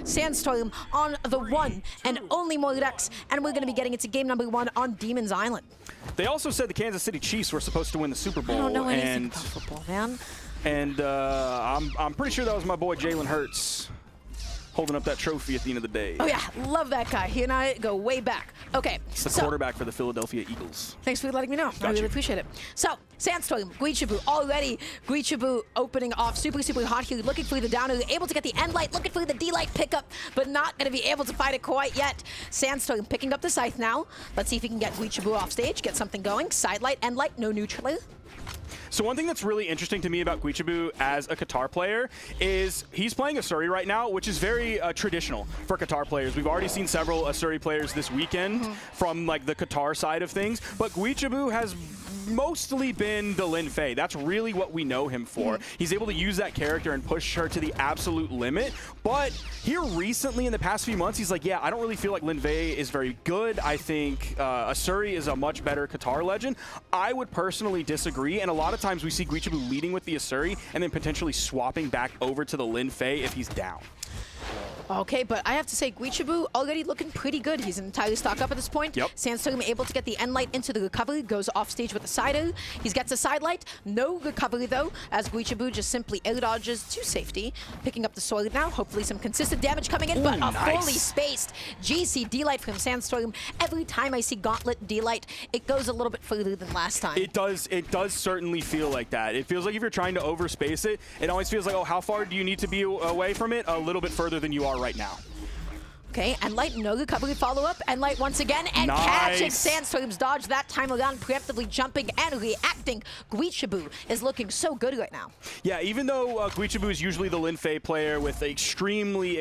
Sandstorm on the one and only Mordex, and we're going to be getting into game number 1 on Demon's Island. They also said the Kansas City Chiefs were supposed to win the Super Bowl. I don't know anything about football, man. And I'm pretty sure that was my boy Jalen Hurts holding up that trophy at the end of the day. Oh yeah, love that guy. He and I go way back. Okay, It's the quarterback for the Philadelphia Eagles. Thanks for letting me know. I really appreciate it. So, Sandstorm, Guichabou, already Guichabou opening off super hot here, looking for the downer, able to get the end light, looking for the D light pickup, but not going to be able to fight it quite yet. Sandstorm picking up the scythe now. Let's see if he can get Guichabou off stage, get something going. Side light, end light, no neutral. So one thing that's really interesting to me about Guichabou as a Qatar player is he's playing Asuri right now, which is very traditional for Qatar players. We've already seen several Asuri players this weekend from like the Qatar side of things, but Guichabou has mostly been the Lin Fei. That's really what we know him for. He's able to use that character and push her to the absolute limit. But here recently in the past few months, he's like, yeah, I don't really feel like Lin Fei is very good. I think Asuri is a much better Qatar legend. I would personally disagree. And a lot of times we see Guichabou leading with the Asuri and then potentially swapping back over to the Lin Fei if he's down. Okay, but I have to say, Guichabou already looking pretty good. He's entirely stocked up at this point. Yep. Sandstorm able to get the end light into the recovery, goes off stage with the side O. He gets a side light, no recovery though, as Guichabou just simply air dodges to safety. Picking up the sword now, hopefully some consistent damage coming in, but a fully spaced GC D-light from Sandstorm. Every time I see Gauntlet D-light, it goes a little bit further than last time. It does certainly feel like that. It feels like if you're trying to overspace it, it always feels like, oh, how far do you need to be away from it? A little bit further than you are right now. Okay, and Light, no recovery follow-up. And Light once again, and catching Sandstorm's dodge that time around, preemptively jumping and reacting. Guichabou is looking so good right now. Yeah, even though Guichabou is usually the Lin Fei player with extremely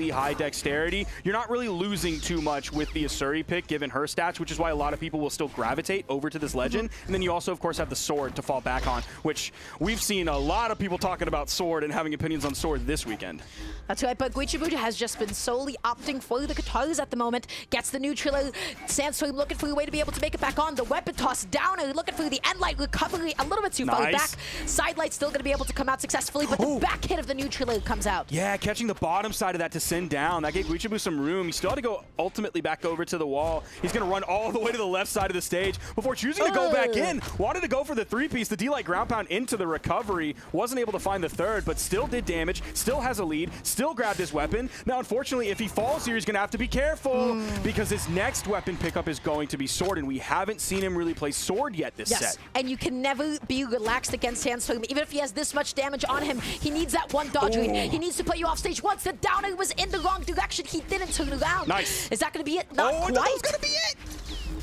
high dexterity, you're not really losing too much with the Asuri pick, given her stats, which is why a lot of people will still gravitate over to this legend. And then you also, of course, have the sword to fall back on, which we've seen a lot of people talking about sword and having opinions on sword this weekend. That's right, but Guichabou has just been solely opting for the Qatars at the moment. Gets the neutral. Sandstorm looking for a way to be able to make it back on. The weapon toss down, and looking for the end light recovery. A little bit too far back. Side light still going to be able to come out successfully, but the back hit of the neutral comes out. Yeah, catching the bottom side of that to send down. That gave Guichabou some room. He still had to go ultimately back over to the wall. He's going to run all the way to the left side of the stage before choosing to go back in. Wanted to go for the 3-piece. The D-light ground pound into the recovery. Wasn't able to find the third, but still did damage. Still has a lead. Still grabbed his weapon. Now, unfortunately, if he falls here, he's going to have to be careful because his next weapon pickup is going to be sword, and we haven't seen him really play sword yet this set. And you can never be relaxed against Sandstorm. Even if he has this much damage on him, he needs that one dodge read. He needs to put you off stage once. The downer was in the wrong direction. He didn't turn around. Nice. Is that going to be it? Not quite. That was going to be it.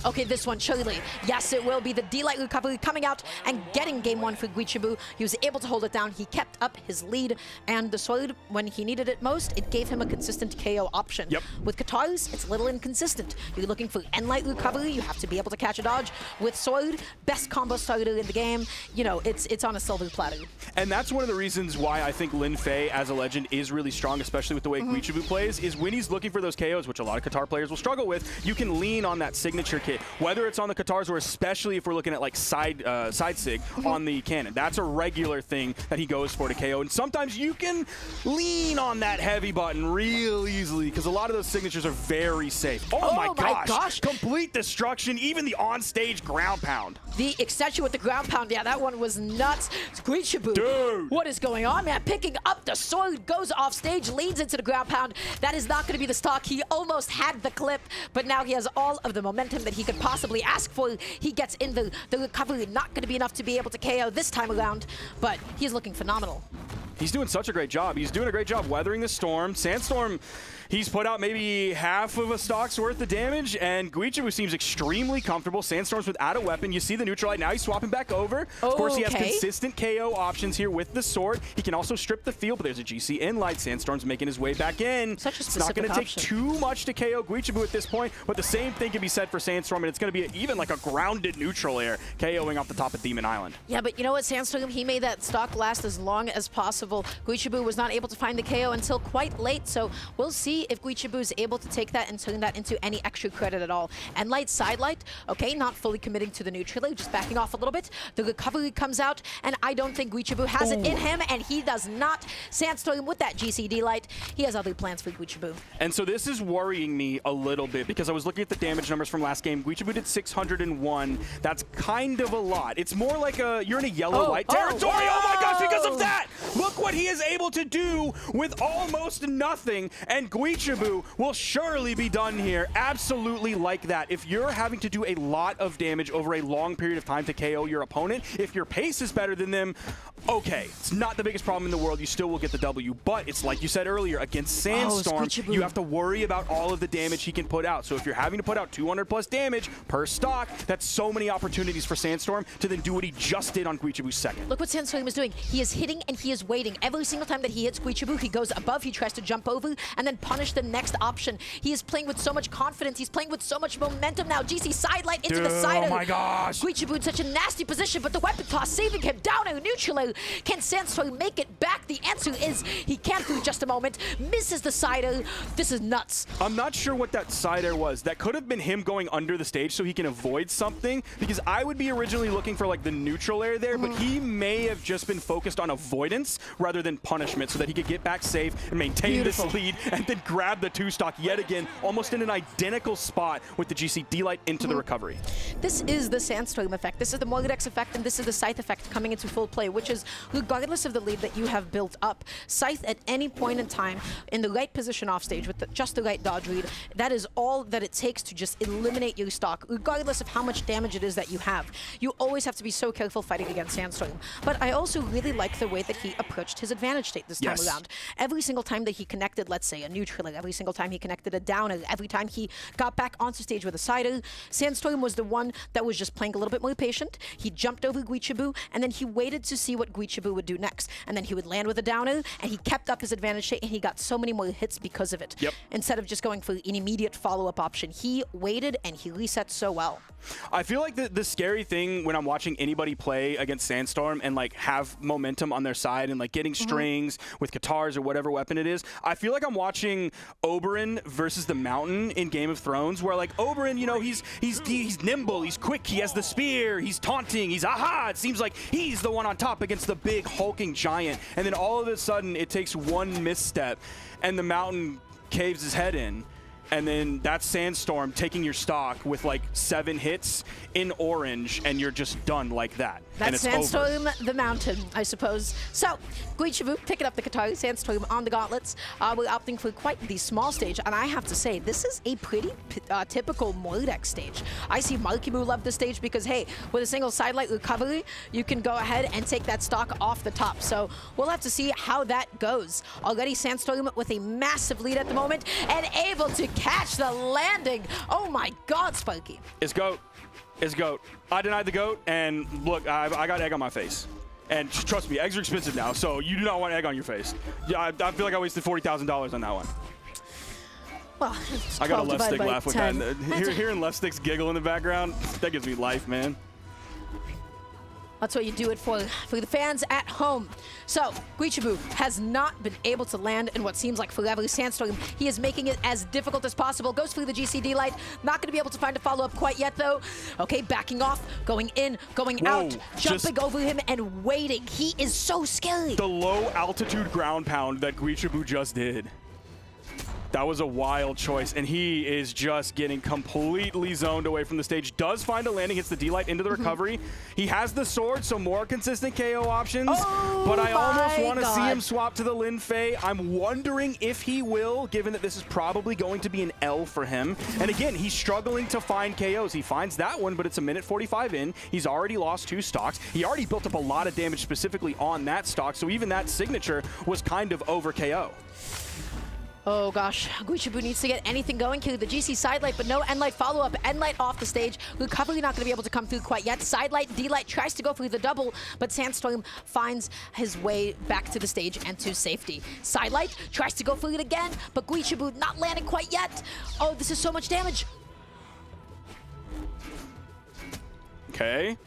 Okay, this one, surely. Yes, it will be the D-light recovery coming out and getting game 1 for Guichabou. He was able to hold it down. He kept up his lead, and the sword, when he needed it most, it gave him a consistent KO option. Yep. With Qatars, it's a little inconsistent. You're looking for end-light recovery. You have to be able to catch a dodge. With sword, best combo starter in the game. You know, it's on a silver platter. And that's one of the reasons why I think Lin Fei as a legend is really strong, especially with the way Guichabou plays, is when he's looking for those KOs, which a lot of Qatar players will struggle with, you can lean on that signature kit, whether it's on the Qatars or especially if we're looking at like side sig on the cannon. That's a regular thing that he goes for to KO. And sometimes you can lean on that heavy button real easily because a lot of those signatures are very safe. Oh my gosh. Complete destruction, even the on-stage ground pound. The extension with the ground pound, yeah, that one was nuts. Guichabou, dude, what is going on, man? Picking up the sword, goes off stage, leads into the ground pound. That is not going to be the stock. He almost had the clip, but now he has all of the momentum that he could possibly ask for. He gets in the recovery, not going to be enough to be able to KO this time around, but he's looking phenomenal. He's doing such a great job. He's doing a great job weathering the storm. Sandstorm, he's put out maybe half of a stock's worth of damage, and Guichabou seems extremely comfortable. Sandstorm's without a weapon. You see the neutral light. Now he's swapping back over. Of course, he has consistent KO options here with the sword. He can also strip the field, but there's a GC in light. Sandstorm's making his way back in. Such a it's not going to take too much to KO Guichabou at this point, but the same thing can be said for Sandstorm, and it's going to be even like a grounded neutral air KOing off the top of Demon Island. Yeah, but you know what, Sandstorm, he made that stock last as long as possible. level. Guichabou was not able to find the KO until quite late, so we'll see if Guichabou is able to take that and turn that into any extra credit at all. And Light Sidelight, okay, not fully committing to the neutral, just backing off a little bit. The recovery comes out, and I don't think Guichabou has it in him, and he does not. Sandstorm with that GCD Light. He has other plans for Guichabou. And so this is worrying me a little bit because I was looking at the damage numbers from last game. Guichabou did 601. That's kind of a lot. It's more like you're in a yellow light territory. Oh my gosh, because of that! Look what he is able to do with almost nothing, and Guichabou will surely be done here. Absolutely like that. If you're having to do a lot of damage over a long period of time to KO your opponent, if your pace is better than them, okay, it's not the biggest problem in the world. You still will get the W, but it's like you said earlier, against Sandstorm, you have to worry about all of the damage he can put out. So if you're having to put out 200 plus damage per stock, that's so many opportunities for Sandstorm to then do what he just did on Guichabou's second. Look what Sandstorm is doing. He is hitting and he is waiting. Every single time that he hits Guichabou, he goes above, he tries to jump over, and then punish the next option. He is playing with so much confidence. He's playing with so much momentum now. GC sidelight into the side. Oh my gosh. Guichabou in such a nasty position, but the weapon toss saving him down in neutral. Can Sandstorm make it back? The answer is he can for just a moment. Misses the side air. This is nuts. I'm not sure what that side air was. That could have been him going under the stage so he can avoid something, because I would be originally looking for like the neutral air there, but he may have just been focused on avoidance rather than punishment so that he could get back safe and maintain this lead and then grab the 2-stock yet again, almost in an identical spot with the GC D-Light into the recovery. This is the Sandstorm effect. This is the Moldex effect, and this is the Scythe effect coming into full play, which is regardless of the lead that you have built up, Scythe at any point in time in the right position off stage with just the right dodge read, that is all that it takes to just eliminate your stock, regardless of how much damage it is that you have. You always have to be so careful fighting against Sandstorm. But I also really like the way that he approached his advantage state this time around. Every single time that he connected, let's say, a neutral, every single time he connected a downer, every time he got back onto stage with a sider, Sandstorm was the one that was just playing a little bit more patient. He jumped over Guichabou, and then he waited to see what Guichabou would do next. And then he would land with a downer, and he kept up his advantage state, and he got so many more hits because of it. Instead of just going for an immediate follow-up option, he waited, and he reset so well. I feel like the scary thing when I'm watching anybody play against Sandstorm and like have momentum on their side and like getting strings with Katars or whatever weapon it is, I feel like I'm watching Oberyn versus the Mountain in Game of Thrones, where like Oberyn, you know, he's nimble, he's quick, he has the spear, he's taunting, he's aha, it seems like he's the one on top against the big hulking giant, and then all of a sudden it takes one misstep and the Mountain caves his head in. And then that's Sandstorm taking your stock with like 7 hits in orange, and you're just done like that. That's Sandstorm, the Mountain, I suppose. So, Guichabou picking up the Qatar, Sandstorm on the gauntlets. We're opting for quite the small stage, and I have to say, this is a pretty typical Moldex stage. I see Markimu love the stage because, hey, with a single sidelight recovery, you can go ahead and take that stock off the top. So, we'll have to see how that goes. Already Sandstorm with a massive lead at the moment, and able to catch the landing. Oh my God, Sparky. It's GOAT. It's GOAT. I denied the GOAT, and look, I got egg on my face. And trust me, eggs are expensive now, so you do not want egg on your face. Yeah, I feel like I wasted $40,000 on that one. Well, I got a left stick laugh with that. Hearing left sticks giggle in the background, that gives me life, man. That's what you do it for the fans at home. So, Guichabou has not been able to land in what seems like forever. Sandstorm, he is making it as difficult as possible. Goes through the GCD light. Not going to be able to find a follow-up quite yet, though. Okay, backing off, going in, going out, jumping over him and waiting. He is so scary. The low-altitude ground pound that Guichabou just did. That was a wild choice, and he is just getting completely zoned away from the stage. Does find a landing, hits the D-Light into the recovery. He has the sword, so more consistent KO options, but I almost want to see him swap to the Lin Fei. I'm wondering if he will, given that this is probably going to be an L for him. And again, he's struggling to find KOs. He finds that one, but it's a minute 45 in. He's already lost 2 stocks. He already built up a lot of damage specifically on that stock, so even that signature was kind of over KO. Oh gosh, Guichabou needs to get anything going here. The GC sidelight, but no Endlight follow-up. Endlight off the stage. Recovery not going to be able to come through quite yet. Sidelight, D-Light tries to go through the double, but Sandstorm finds his way back to the stage and to safety. Sidelight tries to go through it again, but Guichabou not landing quite yet. Oh, this is so much damage. Okay.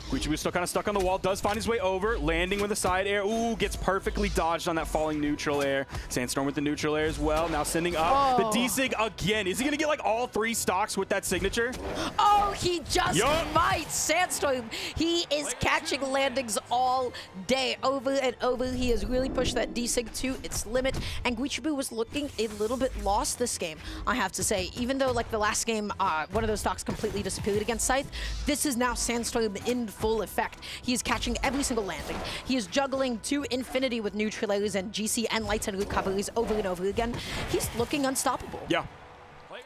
Guichabou's still kind of stuck on the wall, does find his way over, landing with a side air. Ooh, gets perfectly dodged on that falling neutral air. Sandstorm with the neutral air as well. Now sending up the D-Sig again. Is he going to get like all 3 stocks with that signature? Oh, he just might. Sandstorm, he is catching landings all day, over and over. He has really pushed that D-Sig to its limit, and Guichabou was looking a little bit lost this game, I have to say. Even though like the last game, one of those stocks completely disappeared against Scythe, this is now Sandstorm in full effect. He is catching every single landing. He is juggling to infinity with neutral airs and GC and lights and recoveries over and over again. He's looking unstoppable. Yeah.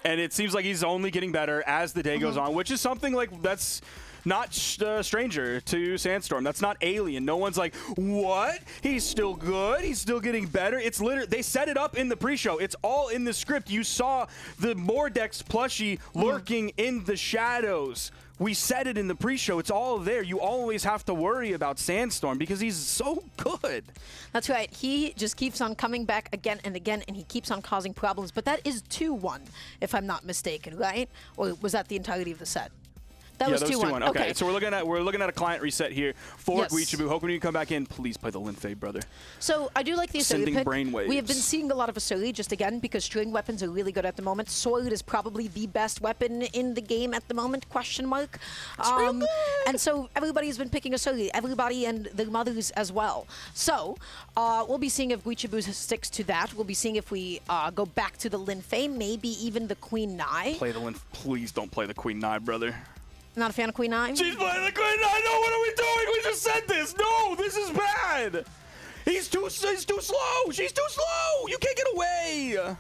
And it seems like he's only getting better as the day goes on, which is something like that's not stranger to Sandstorm. That's not alien. No one's like, what? He's still good. He's still getting better. It's literally, they set it up in the pre-show. It's all in the script. You saw the Mordex plushie lurking in the shadows. We said it in the pre-show. It's all there. You always have to worry about Sandstorm because he's so good. That's right. He just keeps on coming back again and again, and he keeps on causing problems. But that is 2-1, if I'm not mistaken, right? Or was that the entirety of the set? That was 2-1. Okay, so we're looking at a client reset here for Guichabou. Hoping you can come back in. Please play the Linfei, brother. So I do like the Asuri pick. Brainwaves. We have been seeing a lot of Asuri just again because string weapons are really good at the moment. Sword is probably the best weapon in the game at the moment, question mark. And so everybody's been picking Asuri, everybody and their mothers as well. So we'll be seeing if Guichabou sticks to that. We'll be seeing if we go back to the Linfei, maybe even the Queen Nai. Play the Linfei. Please don't play the Queen Nai, brother. Not a fan of Queen Nai? She's playing the Queen Nai. No, what are we doing? We just said this. No, this is bad. He's too slow. She's too slow. You can't get away.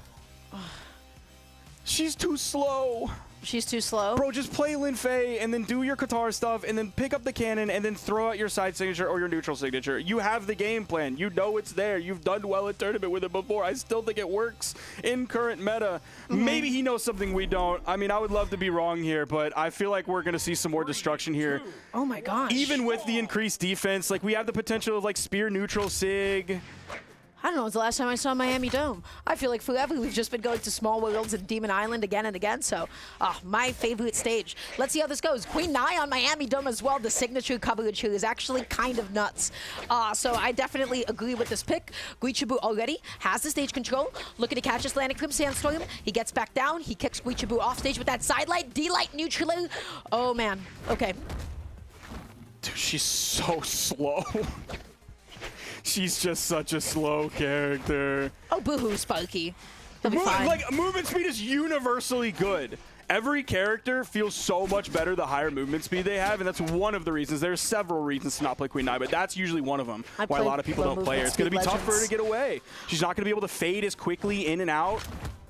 She's too slow. She's too slow? Bro, just play Linfei and then do your Qatar stuff and then pick up the cannon and then throw out your side signature or your neutral signature. You have the game plan. You know it's there. You've done well at tournament with it before. I still think it works in current meta. Maybe he knows something we don't. I mean, I would love to be wrong here, but I feel like we're going to see some more destruction here. Oh my gosh. Even with the increased defense, like we have the potential of like spear neutral sig. I don't know, it's the last time I saw Miami Dome. I feel like forever we've just been going to Small Worlds and Demon Island again and again, so my favorite stage. Let's see how this goes. Queen Nai on Miami Dome as well. The signature coverage here is actually kind of nuts. So I definitely agree with this pick. Guichabou already has the stage control. Looking to catch this landing from Sandstorm. He gets back down. He kicks Guichabou off stage with that side light. D-light neutral. Oh man, okay. Dude, she's so slow. She's just such a slow character. Oh, boo-hoo, Sparky. He'll be fine. Like, movement speed is universally good. Every character feels so much better the higher movement speed they have, and that's one of the reasons. There's several reasons to not play Queen Nai, but that's usually one of them why a lot of people don't play her. It's going to be tough for her to get away. She's not going to be able to fade as quickly in and out.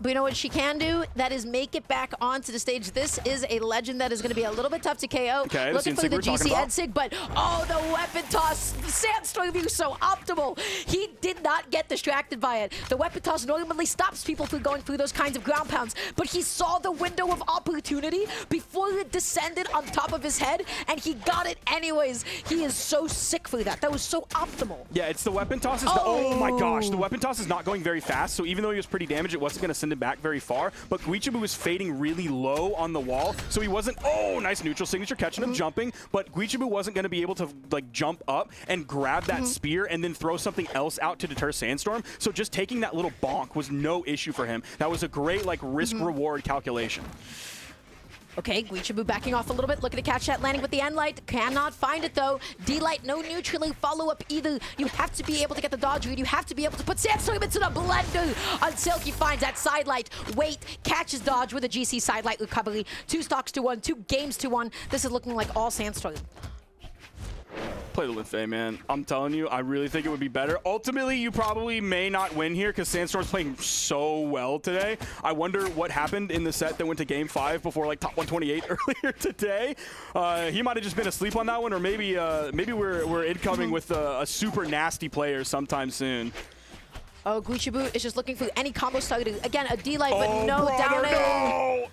But you know what she can do? That is make it back onto the stage. This is a legend that is going to be a little bit tough to KO. Okay, looking for the GC Ed Sig, but oh, the weapon toss. The Sandstorm view so optimal. He did not get distracted by it. The weapon toss normally stops people from going through those kinds of ground pounds, but he saw the window of opportunity before it descended on top of his head, and he got it anyways. He is so sick for that. That was so optimal. Yeah, it's the weapon toss. Oh my gosh, the weapon toss is not going very fast, so even though he was pretty damaged, it wasn't going to send him back very far, but Guichabou was fading really low on the wall, so he wasn't, nice neutral signature, catching him jumping, but Guichabou wasn't going to be able to like jump up and grab that spear and then throw something else out to deter Sandstorm, so just taking that little bonk was no issue for him. That was a great like risk-reward calculation. Okay, Guichabou backing off a little bit, looking to catch that landing with the end light. Cannot find it though. D-light, no neutral follow-up either. You have to be able to get the dodge read. You have to be able to put Sandstorm into the blender until he finds that side light. Wait, catches dodge with a GC side light recovery. 2 stocks to 1, 2 games to 1. This is looking like all Sandstorm. Play the Linfei, man. I'm telling you, I really think it would be better. Ultimately, you probably may not win here because Sandstorm's playing so well today. I wonder what happened in the set that went to Game 5 before like top 128 earlier today. He might have just been asleep on that one, or maybe we're incoming with a super nasty player sometime soon. Oh, Guichabou is just looking for any combo starter. Again, a D-light, but no down air. No!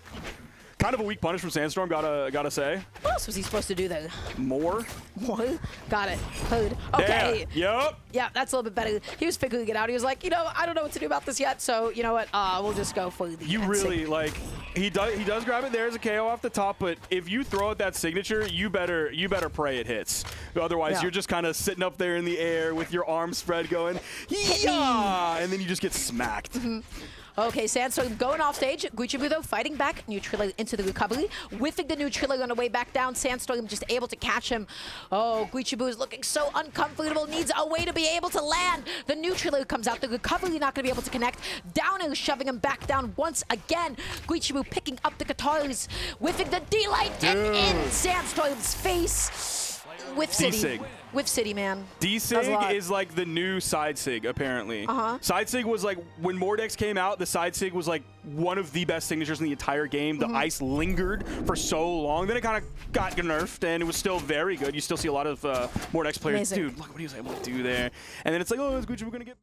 Kind of a weak punish from Sandstorm, gotta say. What else was he supposed to do then? More. What? Got it. Hood. Okay. Yep. Yeah, that's a little bit better. He was figuring it out. He was like, you know, I don't know what to do about this yet, so you know what? We'll just go for the You really, like, he does grab it there as a KO off the top, but if you throw out that signature, you better pray it hits. Otherwise, you're just kind of sitting up there in the air with your arms spread going, yeah, and then you just get smacked. Okay, Sandstorm going off stage. Guichabou, though, fighting back. Neutral into the recovery. Whiffing the neutral on the way back down. Sandstorm just able to catch him. Oh, Guichabou is looking so uncomfortable. Needs a way to be able to land. The neutral comes out. The recovery not going to be able to connect. Downer shoving him back down once again. Guichabou picking up the guitars. Whiffing the D-Light and in Sandstorm's face. With City. With City, man. D-Sig is like the new side sig, apparently. Side sig was like, when Mordex came out, the side sig was like one of the best signatures in the entire game. The ice lingered for so long. Then it kind of got nerfed, and it was still very good. You still see a lot of Mordex players. Amazing. Dude, look what he was able to do there. And then it's like, oh, is Guichabou going to get...